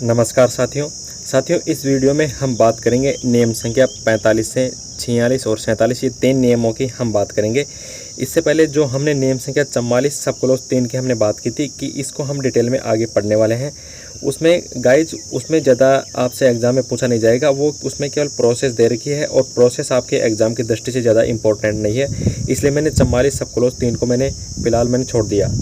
नमस्कार साथियों, इस वीडियो में हम बात करेंगे नियम संख्या 45 से 46 और 47 ये 3 नियमों की हम बात करेंगे। इससे पहले जो हमने नियम संख्या 44 सब क्लॉज 3 की हमने बात की थी कि इसको हम डिटेल में आगे पढ़ने वाले हैं। उसमें गाइज उसमें ज़्यादा आपसे एग्ज़ाम में पूछा नहीं जाएगा, वो उसमें केवल प्रोसेस दे रखी है और प्रोसेस आपके एग्ज़ाम की दृष्टि से ज़्यादा इंपॉर्टेंट नहीं है, इसलिए मैंने 44 सब क्लॉज 3 को फिलहाल छोड़ दिया।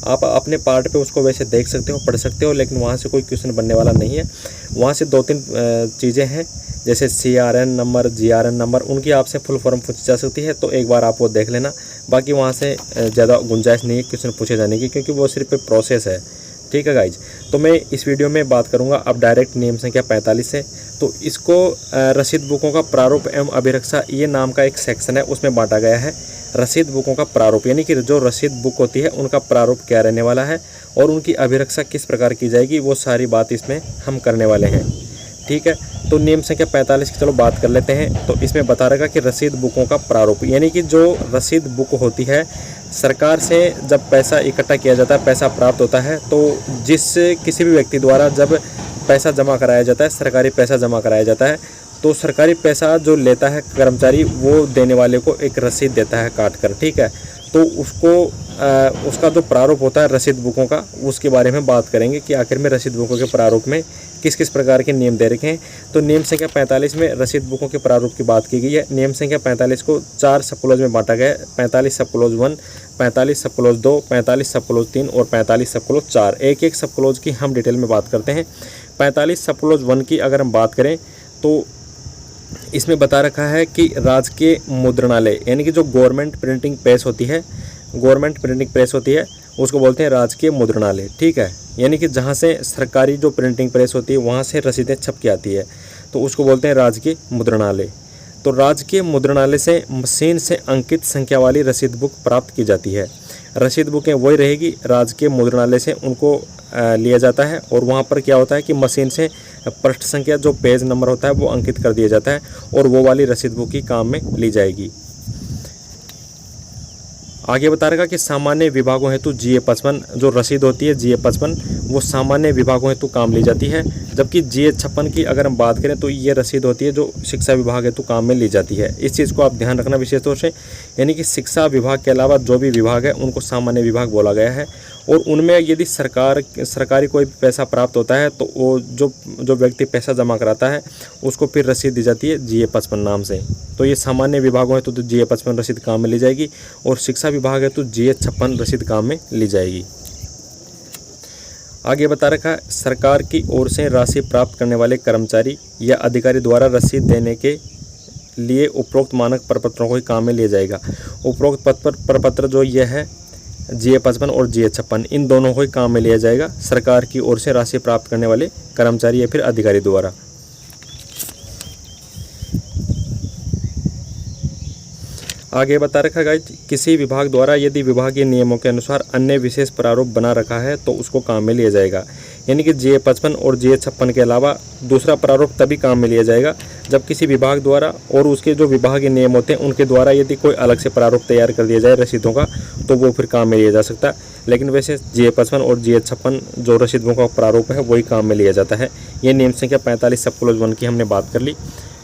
आप अपने पार्ट पे उसको वैसे देख सकते हो, पढ़ सकते हो, लेकिन वहाँ से कोई क्वेश्चन बनने वाला नहीं है। वहाँ से 2-3 चीज़ें हैं जैसे CRN नंबर, GRN नंबर, उनकी आपसे फुल फॉर्म पूछी जा सकती है, तो एक बार आप वो देख लेना। बाकी वहाँ से ज़्यादा गुंजाइश नहीं है क्वेश्चन पूछे जाने की, क्योंकि वो सिर्फ एक प्रोसेस है। ठीक है गाइज, तो मैं इस वीडियो में बात करूँगा अब डायरेक्ट नियम संख्या 45 से। तो इसको रसीद बुकों का प्रारूप एवं अभिरक्षा ये नाम का एक सेक्शन है, उसमें बांटा गया है। रसीद बुकों का प्रारूप यानी कि जो रसीद बुक होती है उनका प्रारूप क्या रहने वाला है और उनकी अभिरक्षा किस प्रकार की जाएगी, वो सारी बात इसमें हम करने वाले हैं। ठीक है, तो नियम संख्या 45 की चलो बात कर लेते हैं। तो इसमें बता रखा कि रसीद बुकों का प्रारूप यानी कि जो रसीद बुक होती है, सरकार से जब पैसा इकट्ठा किया जाता है, पैसा प्राप्त होता है, तो किसी भी व्यक्ति द्वारा जब पैसा जमा कराया जाता है, सरकारी पैसा जमा कराया जाता है, तो सरकारी पैसा जो लेता है कर्मचारी, वो देने वाले को एक रसीद देता है काट कर। ठीक है, तो उसका जो प्रारूप होता है रसीद बुकों का, उसके बारे में बात करेंगे कि आखिर में रसीद बुकों के प्रारूप में किस किस प्रकार के नियम दे रखे हैं। तो नियम संख्या 45 में रसीद बुकों के प्रारूप की बात की गई है। नियम संख्या 45 को 4 सब क्लॉज में बांटा गया है, 45 sub clause 1, 45 sub clause 2, 45 sub clause 3 और 45 सब क्लॉज 4। एक सब क्लॉज की हम डिटेल में बात करते हैं। 45 सब क्लॉज 1 की अगर हम बात करें तो इसमें बता रखा है कि राजकीय मुद्रणालय यानी कि जो गवर्नमेंट प्रिंटिंग प्रेस होती है, उसको बोलते हैं राजकीय मुद्रणालय। ठीक है, यानी कि जहाँ से सरकारी जो प्रिंटिंग प्रेस होती है वहाँ से रसीदें छप के आती है, तो उसको बोलते हैं राजकीय मुद्रणालय। तो राजकीय मुद्रणालय से मशीन से अंकित संख्या वाली रसीद बुक प्राप्त की जाती है। रसीद बुकें वही रहेगी, राजकीय मुद्रणालय से उनको लिया जाता है और वहाँ पर क्या होता है कि मशीन से पृष्ठ संख्या जो पेज नंबर होता है वो अंकित कर दिया जाता है और वो वाली रसीद बुक ही काम में ली जाएगी। आगे बता रखा कि सामान्य विभागों हेतु GA 55 जो रसीद होती है, GA 55 वो सामान्य विभागों हेतु काम ली जाती है, जबकि GA 56 की अगर हम बात करें तो ये रसीद होती है जो शिक्षा विभाग हेतु काम में ली जाती है। इस चीज़ को आप ध्यान रखना विशेष तौर से, यानी कि शिक्षा विभाग के अलावा जो भी विभाग है उनको सामान्य विभाग बोला गया है। और उनमें यदि सरकारी कोई भी पैसा प्राप्त होता है तो वो जो व्यक्ति पैसा जमा कराता है उसको फिर रसीद दी जाती है GA 55 नाम से। तो ये सामान्य विभागों है तो GA 55 रसीद काम में ली जाएगी और शिक्षा विभाग है तो GA 56 रसीद काम में ली जाएगी। आगे बता रखा है सरकार की ओर से राशि प्राप्त करने वाले कर्मचारी या अधिकारी द्वारा रसीद देने के लिए उपरोक्त मानक प्रपत्रों को ही काम में लिया जाएगा। उपरोक्त प्रपत्र जो ये है GA 55 और GA 56 इन दोनों को ही काम में लिया जाएगा सरकार की ओर से राशि प्राप्त करने वाले कर्मचारी या फिर अधिकारी द्वारा। आगे बता रखा है किसी विभाग द्वारा यदि विभागीय नियमों के अनुसार अन्य विशेष प्रारूप बना रखा है तो उसको काम में लिया जाएगा। यानी कि GA 55 और GA 56 के अलावा दूसरा प्रारूप तभी काम में लिया जाएगा जब किसी विभाग द्वारा और उसके जो विभागीय नियम होते हैं उनके द्वारा यदि कोई अलग से प्रारूप तैयार कर दिया जाए रसीदों का, तो वो फिर काम में लिया जा सकता है। लेकिन वैसे GA 55 और GA 56 जो रसीदों का प्रारूप है वही काम में लिया जाता है। ये नियम संख्या 45 सब क्लॉज 1 की हमने बात कर ली।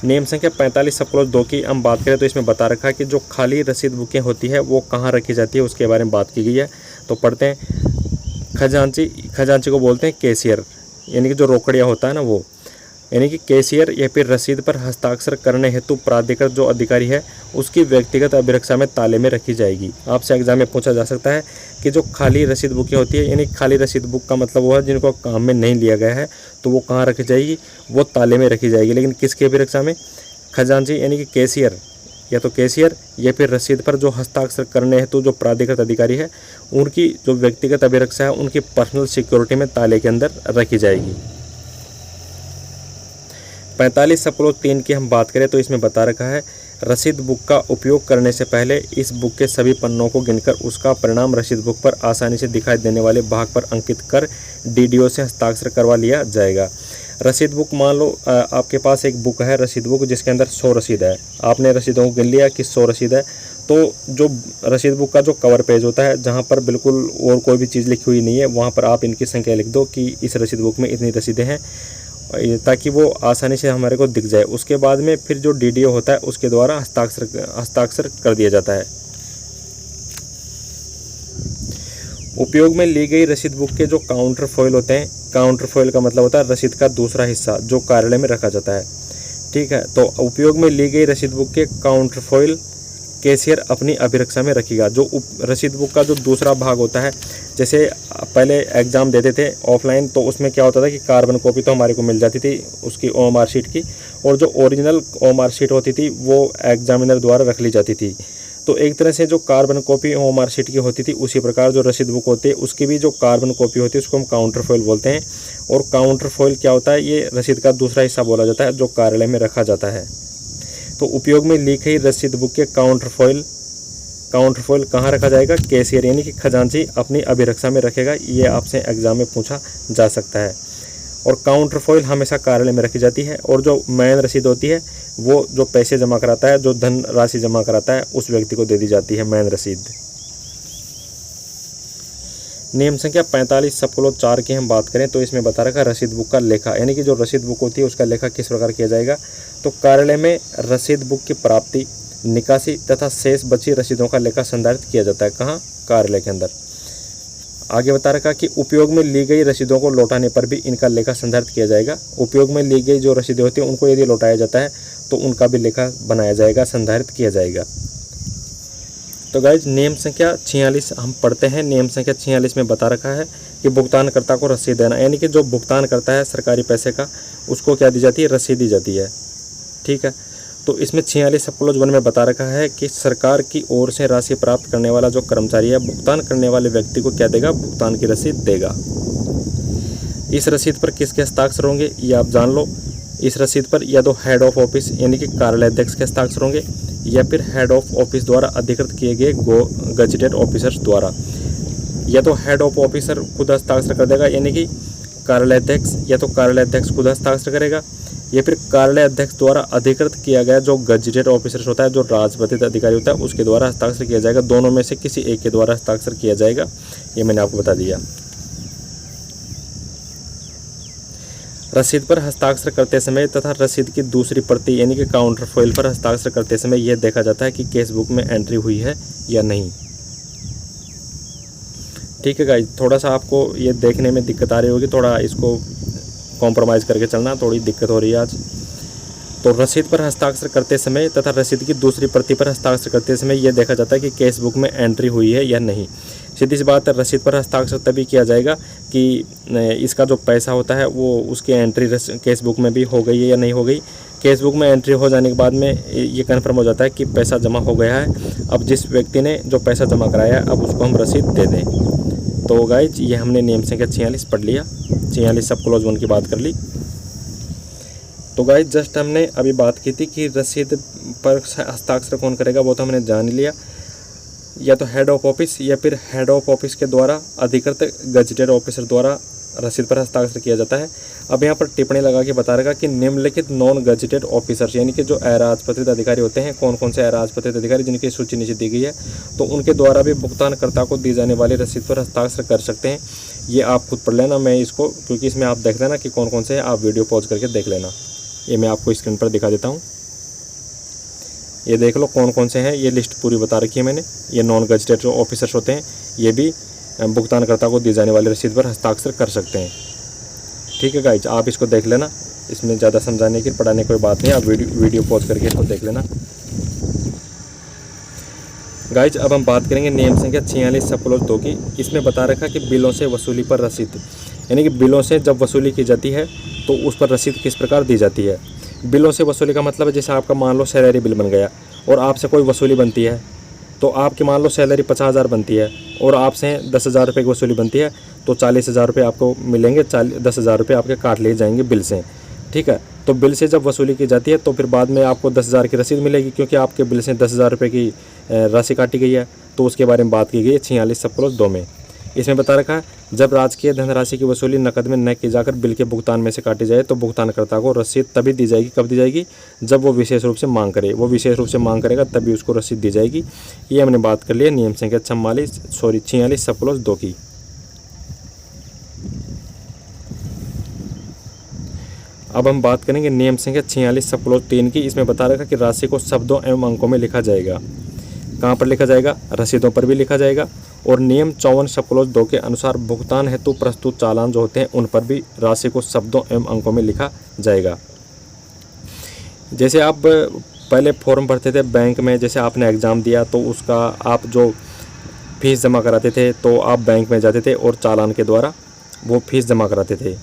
नियम संख्या 45 सब क्लॉज 2 की हम बात करें तो इसमें बता रखा है कि जो खाली रसीद बुकें होती है वो कहाँ रखी जाती है उसके बारे में बात की गई है। तो पढ़ते हैं, खजांची को बोलते हैं कैशियर, यानी कि जो रोकड़िया होता है ना वो, यानी कि कैशियर या फिर रसीद पर हस्ताक्षर करने हेतु प्राधिकृत जो अधिकारी है उसकी व्यक्तिगत अभिरक्षा में ताले में रखी जाएगी। आपसे एग्जाम में पूछा जा सकता है कि जो खाली रसीद बुकें होती है, यानी खाली रसीद बुक का मतलब वो है जिनको काम में नहीं लिया गया है, तो वो कहाँ रखी जाएगी, वो ताले में रखी जाएगी। लेकिन किसकी अभिरक्षा में? खजांची यानी कि कैशियर, या तो कैशियर या फिर रसीद पर जो हस्ताक्षर करने हेतु जो प्राधिकृत अधिकारी है उनकी जो व्यक्तिगत अभिरक्षा है उनकी पर्सनल सिक्योरिटी में ताले के अंदर रखी जाएगी। 45 सब क्लॉज 3 की हम बात करें तो इसमें बता रखा है रसीद बुक का उपयोग करने से पहले इस बुक के सभी पन्नों को गिनकर उसका परिणाम रसीद बुक पर आसानी से दिखाई देने वाले भाग पर अंकित कर DDO से हस्ताक्षर करवा लिया जाएगा। रसीद बुक, मान लो आपके पास एक बुक है रसीद बुक जिसके अंदर 100 रसीद है, आपने रसीदों को गिन लिया कि 100 रसीद है, तो जो रसीद बुक का जो कवर पेज होता है, जहाँ पर बिल्कुल और कोई भी चीज़ लिखी हुई नहीं है, वहाँ पर आप इनकी संख्या लिख दो कि इस रसीद बुक में इतनी रसीदें हैं, ताकि वो आसानी से हमारे को दिख जाए। उसके बाद में फिर जो DDO होता है उसके द्वारा हस्ताक्षर कर दिया जाता है। उपयोग में ली गई रसीद बुक के जो काउंटर फॉइल होते हैं, काउंटर फॉइल का मतलब होता है रसीद का दूसरा हिस्सा जो कार्यालय में रखा जाता है। ठीक है, तो उपयोग में ली गई रसीद बुक के काउंटर फॉइल कैशियर अपनी अभिरक्षा में रखेगा। जो रसीद बुक का जो दूसरा भाग होता है, जैसे पहले एग्ज़ाम देते थे ऑफलाइन, तो उसमें क्या होता था कि कार्बन कॉपी तो हमारे को मिल जाती थी उसकी OMR शीट की, और जो ओरिजिनल OMR शीट होती थी वो एग्जामिनर द्वारा रख ली जाती थी। तो एक तरह से जो कार्बन कॉपी OMR शीट की होती थी, उसी प्रकार जो रसीद बुक होती है उसकी भी जो कार्बन कॉपी होती है उसको हम काउंटर फॉइल बोलते हैं। और काउंटर फॉइल क्या होता है, ये रसीद का दूसरा हिस्सा बोला जाता है जो कार्यालय में रखा जाता है। तो उपयोग में ली गई रसीद बुक के काउंटर फॉइल कहाँ रखा जाएगा? कैशियर यानी कि खजांची अपनी अभिरक्षा में रखेगा। ये आपसे एग्जाम में पूछा जा सकता है। और काउंटर फॉइल हमेशा कार्यालय में रखी जाती है। और जो मेन रसीद होती है वो जो पैसे जमा कराता है, जो धन राशि जमा कराता है, उस व्यक्ति को दे दी जाती है मेन रसीद। नियम संख्या 45 सब क्लोज 4 की हम बात करें तो इसमें बता रखा रसीद बुक का लेखा, यानी कि जो रसीद बुक होती है उसका लेखा किस प्रकार किया जाएगा। तो कार्यालय में रसीद बुक की प्राप्ति, निकासी तथा शेष बची रसीदों का लेखा संधारित किया जाता है। कहाँ? कार्यालय के अंदर। आगे बता रखा कि उपयोग में ली गई रसीदों को लौटाने पर भी इनका लेखा संधारित किया जाएगा। उपयोग में ली गई जो रसीदें होती हैं उनको यदि लौटाया जाता है तो उनका भी लेखा बनाया जाएगा, संधारित किया जाएगा। तो गाइज नियम संख्या 46 हम पढ़ते हैं। नियम संख्या 46 में बता रखा है कि भुगतानकर्ता को रसीद देना, यानी कि जो भुगतान करता है सरकारी पैसे का उसको क्या दी जाती है? रसीद दी जाती है। ठीक है, तो इसमें 46 सब क्लोज 1 में बता रखा है कि सरकार की ओर से राशि प्राप्त करने वाला जो कर्मचारी है भुगतान करने वाले व्यक्ति को क्या देगा? भुगतान की रसीद देगा। इस रसीद पर किसके हस्ताक्षर होंगे ये आप जान लो। इस रसीद पर या तो हेड ऑफ ऑफिस यानी कि कार्यालयाध्यक्ष के हस्ताक्षर होंगे, या फिर हेड ऑफ ऑफिस द्वारा अधिकृत किए गए गजेटेड ऑफिसर्स द्वारा। या तो हेड ऑफ ऑफिसर खुद हस्ताक्षर कर देगा यानी कि कार्यालयाध्यक्ष, या तो कार्यालयाध्यक्ष खुद हस्ताक्षर करेगा, या फिर कार्यालयाध्यक्ष द्वारा अधिकृत किया गया जो गजेटेड ऑफिसर्स होता है, जो राजपत्रित अधिकारी होता है, उसके द्वारा हस्ताक्षर किया जाएगा। दोनों में से किसी एक के द्वारा हस्ताक्षर किया जाएगा, ये मैंने आपको बता दिया। रसीद पर हस्ताक्षर करते समय तथा रसीद की दूसरी प्रति यानी कि काउंटर फॉइल पर हस्ताक्षर करते समय यह देखा जाता है कि केस बुक में एंट्री हुई है या नहीं। ठीक है गाइस, थोड़ा सा आपको ये देखने में दिक्कत आ रही होगी, थोड़ा इसको कॉम्प्रोमाइज़ करके चलना, थोड़ी दिक्कत हो रही है आज। तो रसीद पर हस्ताक्षर करते समय तथा रसीद की दूसरी प्रति पर हस्ताक्षर करते समय यह देखा जाता है कि केस बुक में एंट्री हुई है या नहीं। सीधी सी बात है, रसीद पर हस्ताक्षर तभी किया जाएगा कि इसका जो पैसा होता है वो उसकी एंट्री केस बुक में भी हो गई है या नहीं हो गई। केस बुक में एंट्री हो जाने के बाद में ये कन्फर्म हो जाता है कि पैसा जमा हो गया है। अब जिस व्यक्ति ने जो पैसा जमा कराया है अब उसको हम रसीद दे दें। तो गाइज ये हमने नियम संख्या 46 पढ़ लिया, 46 सब क्लोज 1 की बात कर ली। तो गाइज जस्ट हमने अभी बात की थी कि रसीद पर हस्ताक्षर कौन करेगा, वो तो हमने जान लिया। या तो हेड ऑफ ऑफिस या फिर हेड ऑफ ऑफिस के द्वारा अधिकृत गजेटेड ऑफिसर द्वारा रसीद पर हस्ताक्षर किया जाता है। अब यहाँ पर टिप्पणी लगा के बता रखा कि निम्नलिखित नॉन गजेटेड ऑफिसर्स यानी कि जो अराजपत्रित अधिकारी होते हैं, कौन कौन से अराजपत्रित अधिकारी जिनकी सूची नीचे दी गई है, तो उनके द्वारा भी भुगतानकर्ता को दी जाने वाली रसीद पर हस्ताक्षर कर सकते हैं। ये आप खुद पढ़ लेना, मैं इसको क्योंकि इसमें आप देख लेना कि कौन कौन से हैं, आप वीडियो पॉज करके देख लेना। ये मैं आपको स्क्रीन पर दिखा देता हूँ, ये देख लो कौन कौन से हैं, ये लिस्ट पूरी बता रखी है मैंने। ये नॉन गजेटेड जो ऑफिसर्स होते हैं ये भी भुगतानकर्ता को दी जाने वाली रसीद पर हस्ताक्षर कर सकते हैं। ठीक है गाइज, आप इसको देख लेना, इसमें ज़्यादा समझाने की पढ़ाने कोई बात नहीं, आप वीडियो पॉज करके इसको देख लेना। गाइज अब हम बात करेंगे नियम संख्या 46 सब क्लोज 2 की। इसमें बता रखा कि बिलों से वसूली पर रसीद, यानी कि बिलों से जब वसूली की जाती है तो उस पर रसीद किस प्रकार दी जाती है। बिलों से वसूली का मतलब है जैसे आपका मान लो सैलरी बिल बन गया और आपसे कोई वसूली बनती है, तो आपकी मान लो सैलरी 50,000 बनती है और आपसे 10,000 रुपये की वसूली बनती है, तो 40,000 रुपये आपको मिलेंगे, 10,000 रुपये आपके काट लिए जाएंगे बिल से। ठीक है, तो बिल से जब वसूली की जाती है तो फिर बाद में आपको 10,000 की रसीद मिलेगी, क्योंकि आपके बिल से 10,000 रुपये की राशि काटी गई है। तो उसके बारे में बात की गई है 46 सब क्लोज 2 में। इसमें बता रखा है जब राजकीय धनराशि की वसूली नकद में न की जाकर बिल के भुगतान में से काटी जाए तो भुगतानकर्ता को रसीद तभी दी जाएगी। कब दी जाएगी? जब वो विशेष रूप से मांग करे। वो विशेष रूप से मांग करेगा तभी उसको रसीद दी जाएगी। ये हमने बात कर लिया नियम संख्या 46 सब क्लॉज 2 की। अब हम बात करेंगे नियम संख्या 46 सब क्लॉज 3 की। इसमें बता रखा कि राशि को शब्दों एवं अंकों में लिखा जाएगा। कहाँ पर लिखा जाएगा? रसीदों पर भी लिखा जाएगा। और नियम 54 सब क्लॉज 2 के अनुसार भुगतान हेतु प्रस्तुत चालान जो होते हैं उन पर भी राशि को शब्दों एवं अंकों में लिखा जाएगा। जैसे आप पहले फॉर्म भरते थे बैंक में, जैसे आपने एग्ज़ाम दिया तो उसका आप जो फीस जमा कराते थे तो आप बैंक में जाते थे और चालान के द्वारा वो फीस जमा कराते थे।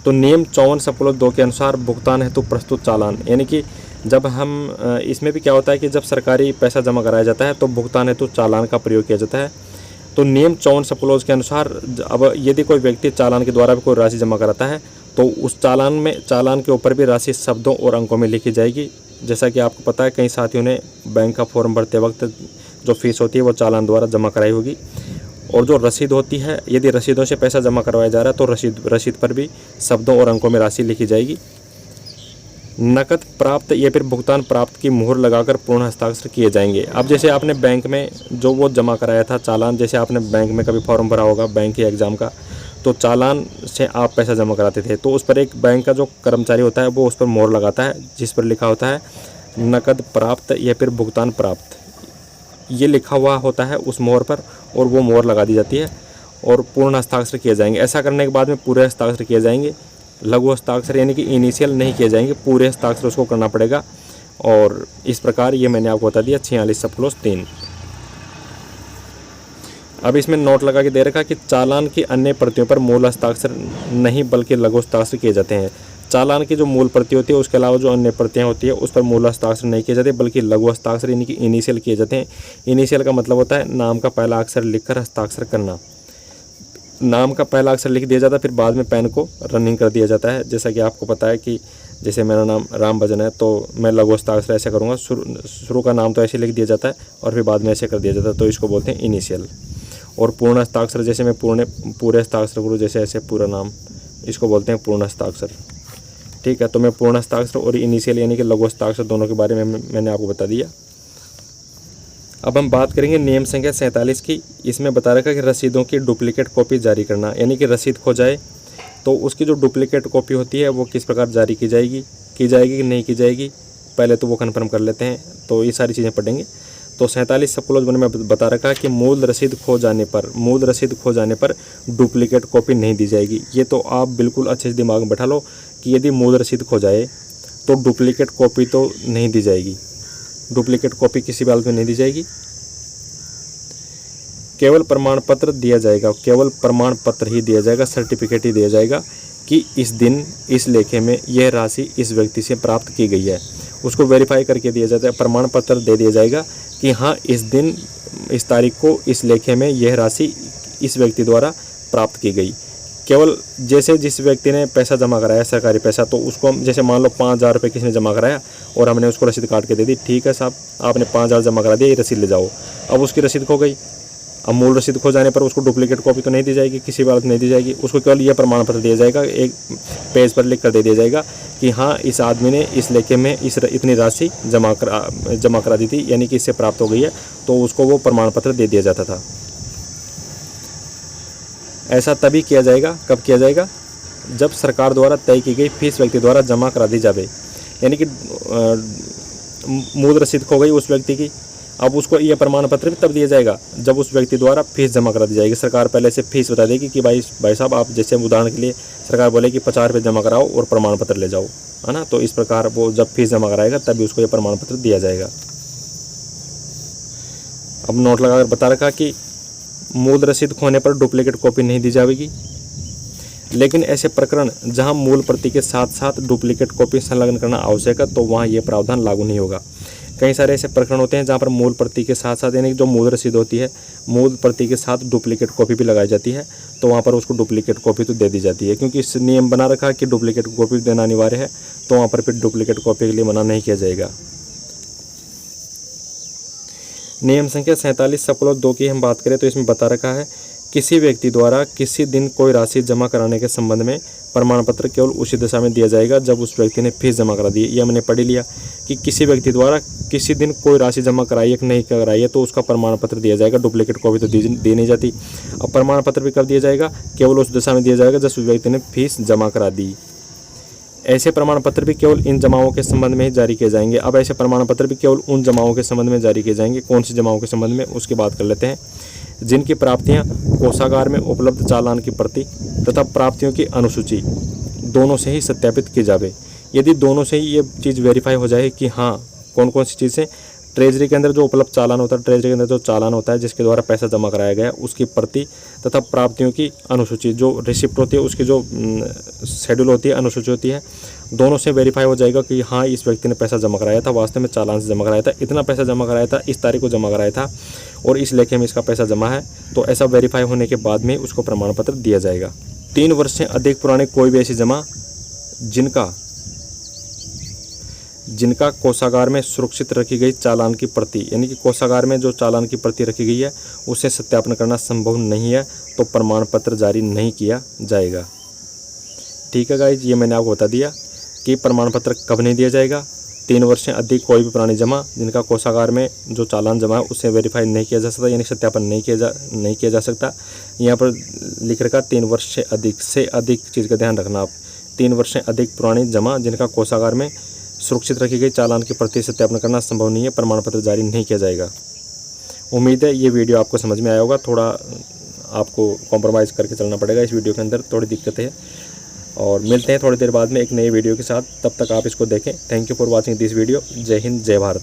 तो नियम 54 सब क्लॉज 2 के अनुसार भुगतान हेतु प्रस्तुत चालान, यानी कि जब हम इसमें भी क्या होता है कि जब सरकारी पैसा जमा कराया जाता है तो भुगतान हेतु चालान का प्रयोग किया जाता है। तो नियम 54 सब क्लॉज के अनुसार अब यदि कोई व्यक्ति चालान के द्वारा भी कोई राशि जमा कराता है तो उस चालान के ऊपर भी राशि शब्दों और अंकों में लिखी जाएगी। जैसा कि आपको पता है कई साथियों ने बैंक का फॉर्म भरते वक्त जो फीस होती है वो चालान द्वारा जमा कराई होगी। और जो रसीद होती है, यदि रसीदों से पैसा जमा करवाया जा रहा है तो रसीद पर भी शब्दों और अंकों में राशि लिखी जाएगी। नकद प्राप्त या फिर भुगतान प्राप्त की मुहर लगाकर पूर्ण हस्ताक्षर किए जाएंगे। अब जैसे आपने बैंक में जो वो जमा कराया था चालान, जैसे आपने बैंक में कभी फॉर्म भरा होगा बैंक के एग्ज़ाम का, तो चालान से आप पैसा जमा कराते थे तो उस पर एक बैंक का जो कर्मचारी होता है वो उस पर मोहर लगाता है जिस पर लिखा होता है नकद प्राप्त या फिर भुगतान प्राप्त। ये लिखा हुआ होता है उस मोहर पर और वो मोहर लगा दी जाती है और पूर्ण हस्ताक्षर किए जाएंगे। ऐसा करने के बाद में पूरे हस्ताक्षर किए जाएंगे। लघु हस्ताक्षर यानी कि इनिशियल नहीं किए जाएंगे, पूरे हस्ताक्षर उसको करना पड़ेगा। और इस प्रकार ये मैंने आपको बता दिया 46 सब क्लॉज 3। अब इसमें नोट लगा के दे रखा कि चालान की अन्य प्रतियों पर मूल हस्ताक्षर नहीं बल्कि लघु हस्ताक्षर किए जाते हैं। चालान की जो मूल प्रति होती है उसके अलावा जो अन्य प्रतियां होती है उस पर मूल हस्ताक्षर नहीं किए जाते बल्कि लघु हस्ताक्षर यानी कि इनिशियल किए जाते हैं। इनिशियल का मतलब होता है नाम का पहला अक्षर लिखकर हस्ताक्षर करना। नाम का पहला अक्षर लिख दिया जाता है, फिर बाद में पेन को रनिंग कर दिया जाता है। जैसा कि आपको पता है कि जैसे मेरा नाम राम भजन है तो मैं लघु हस्ताक्षर ऐसे करूँगा, शुरू का नाम तो ऐसे लिख दिया जाता है और फिर बाद में ऐसे कर दिया जाता है, तो इसको बोलते हैं इनिशियल। और पूर्ण हस्ताक्षर जैसे मैं पूरे हस्ताक्षर करूँ, जैसे ऐसे पूरा नाम, इसको बोलते हैं पूर्ण हस्ताक्षर। ठीक है, तो मैं पूर्ण हस्ताक्षर और इनिशियल यानी कि लघु हस्ताक्षर दोनों के बारे में मैंने आपको बता दिया। अब हम बात करेंगे नियम संख्या 47 की। इसमें बता रखा कि रसीदों की डुप्लीकेट कॉपी जारी करना, यानी कि रसीद खो जाए तो उसकी जो डुप्लीकेट कॉपी होती है वो किस प्रकार जारी की जाएगी कि नहीं की जाएगी, पहले तो वो कन्फर्म कर लेते हैं। तो ये सारी चीज़ें पढ़ेंगे। तो 47 सब क्लॉज 1 में बता रखा है कि मूल रसीद खो जाने पर डुप्लीकेट कॉपी नहीं दी जाएगी। ये तो आप बिल्कुल अच्छे से दिमाग में बैठा लो कि यदि मूल रसीद खो जाए तो डुप्लीकेट कॉपी तो नहीं दी जाएगी। डुप्लीकेट कॉपी किसी भी हालत में नहीं दी जाएगी। केवल प्रमाण पत्र दिया जाएगा, केवल प्रमाण पत्र ही दिया जाएगा, सर्टिफिकेट ही दिया जाएगा कि इस दिन इस लेखे में यह राशि इस व्यक्ति से प्राप्त की गई है। उसको वेरीफाई करके दिया जाता है, प्रमाण पत्र दे दिया जाएगा कि हाँ इस दिन इस तारीख को इस लेखे में यह राशि इस व्यक्ति द्वारा प्राप्त की गई। केवल जैसे जिस व्यक्ति ने पैसा जमा कराया सरकारी पैसा, तो उसको हम जैसे मान लो 5,000 रुपये किसी ने जमा कराया और हमने उसको रसीद काट के दे दी, ठीक है साहब आपने 5,000 जमा करा दिया, ये रसीद ले जाओ। अब उसकी रसीद खो गई। अब मूल रसीद खो जाने पर उसको डुप्लीकेट कॉपी तो नहीं दी जाएगी, किसी बात नहीं दी जाएगी। उसको केवल यह प्रमाण पत्र दिया जाएगा, एक पेज पर लिख कर दे दिया जाएगा कि हाँ इस आदमी ने इस लेखे में इतनी राशि जमा करा दी थी, यानी कि इससे प्राप्त हो गई है, तो उसको वो प्रमाण पत्र दे दिया जाता था। ऐसा तभी किया जाएगा, कब किया जाएगा? जब सरकार द्वारा तय की गई फीस व्यक्ति द्वारा जमा करा दी जाए। यानी कि मूल रसीद खो गई उस व्यक्ति की, अब उसको यह प्रमाण पत्र भी तब दिया जाएगा जब उस व्यक्ति द्वारा फीस जमा करा दी जाएगी। सरकार पहले से फीस बता देगी कि भाई साहब आप जैसे उदाहरण के लिए सरकार बोले कि 50 रुपये जमा कराओ और प्रमाण पत्र ले जाओ, है ना। तो इस प्रकार वो जब फीस जमा कराएगा तभी उसको यह प्रमाण पत्र दिया जाएगा। अब नोट लगाकर बता रखा कि मूल रसीद खोने पर डुप्लीकेट कॉपी नहीं दी जाएगी, लेकिन ऐसे प्रकरण जहां मूल प्रति के साथ साथ डुप्लीकेट कॉपी संलग्न करना आवश्यक है तो वहां यह प्रावधान लागू नहीं होगा। कई सारे ऐसे प्रकरण होते हैं जहां पर मूल प्रति के साथ साथ, यानी जो मूल रसीद होती है मूल प्रति के साथ डुप्लीकेट कॉपी भी लगाई जाती है, तो वहां पर उसको डुप्लीकेट कॉपी तो दे दी जाती है, क्योंकि इस नियम बना रखा है कि डुप्लीकेट कॉपी देना अनिवार्य है, तो वहाँ पर फिर डुप्लीकेट कॉपी के लिए मना नहीं किया जाएगा। नियम संख्या 47 सब क्लॉज 2 की हम बात करें तो इसमें बता रखा है किसी व्यक्ति द्वारा किसी दिन कोई राशि जमा कराने के संबंध में प्रमाण पत्र केवल उसी दशा में दिया जाएगा जब उस व्यक्ति ने फीस जमा करा दी। यह मैंने पढ़ लिया कि किसी व्यक्ति द्वारा किसी दिन कोई राशि जमा कराई है कि नहीं कराई है तो उसका प्रमाण पत्र दिया जाएगा। डुप्लीकेट कॉपी तो दी नहीं जाती। अब प्रमाण पत्र भी कब दिया जाएगा? केवल उस दशा में दिया जाएगा जब उस व्यक्ति ने फीस जमा करा दी। ऐसे प्रमाण पत्र भी केवल इन जमाओं के संबंध में ही जारी किए जाएंगे। अब ऐसे प्रमाण पत्र भी केवल उन जमाओं के संबंध में जारी किए जाएंगे। कौन सी जमाओं के संबंध में, उसकी बात कर लेते हैं। जिनकी प्राप्तियां कोषागार में उपलब्ध चालान की प्रति तथा प्राप्तियों की अनुसूची दोनों से ही सत्यापित की जावे। यदि दोनों से ही ये चीज़ वेरीफाई हो जाए कि हाँ कौन कौन सी चीज़ें ट्रेजरी के अंदर जो उपलब्ध चालान होता है, ट्रेजरी के अंदर जो चालान होता है जिसके द्वारा पैसा जमा कराया गया उसकी प्रति तथा प्राप्तियों की अनुसूची जो रिसिप्ट होती है उसकी जो शेड्यूल होती है, अनुसूची होती है, दोनों से वेरीफाई हो जाएगा कि हाँ इस व्यक्ति ने पैसा जमा कराया था, वास्तव में चालान से जमा कराया था, इतना पैसा जमा कराया था, इस तारीख को जमा कराया था और इस लेखे में इसका पैसा जमा है। तो ऐसा वेरीफाई होने के बाद में उसको प्रमाण पत्र दिया जाएगा। 3 वर्ष से अधिक पुराने कोई भी ऐसी जमा जिनका कोषागार में सुरक्षित रखी गई चालान की प्रति, यानी कि कोषागार में जो चालान की प्रति रखी गई है उसे सत्यापन करना संभव नहीं है तो प्रमाण पत्र जारी नहीं किया जाएगा। ठीक है गाइज, ये मैंने आपको बता दिया कि प्रमाण पत्र कब नहीं दिया जाएगा। 3 वर्ष से अधिक कोई भी पुरानी जमा जिनका कोषागार में जो चालान जमा है उसे वेरीफाई नहीं किया जा सकता, यानी सत्यापन नहीं किया जा सकता। यहाँ पर लिख रखा 3 वर्ष से अधिक चीज़ का ध्यान रखना आप। 3 वर्ष से अधिक पुरानी जमा जिनका कोषागार में सुरक्षित रखी गई चालान की प्रति सत्यापन करना संभव नहीं है, प्रमाण पत्र जारी नहीं किया जाएगा। उम्मीद है ये वीडियो आपको समझ में आया होगा। थोड़ा आपको कॉम्प्रोमाइज़ करके चलना पड़ेगा इस वीडियो के अंदर, थोड़ी दिक्कतें हैं। और मिलते हैं थोड़ी देर बाद में एक नई वीडियो के साथ, तब तक आप इसको देखें। Thank you for watching this video. जय हिंद, जय भारत।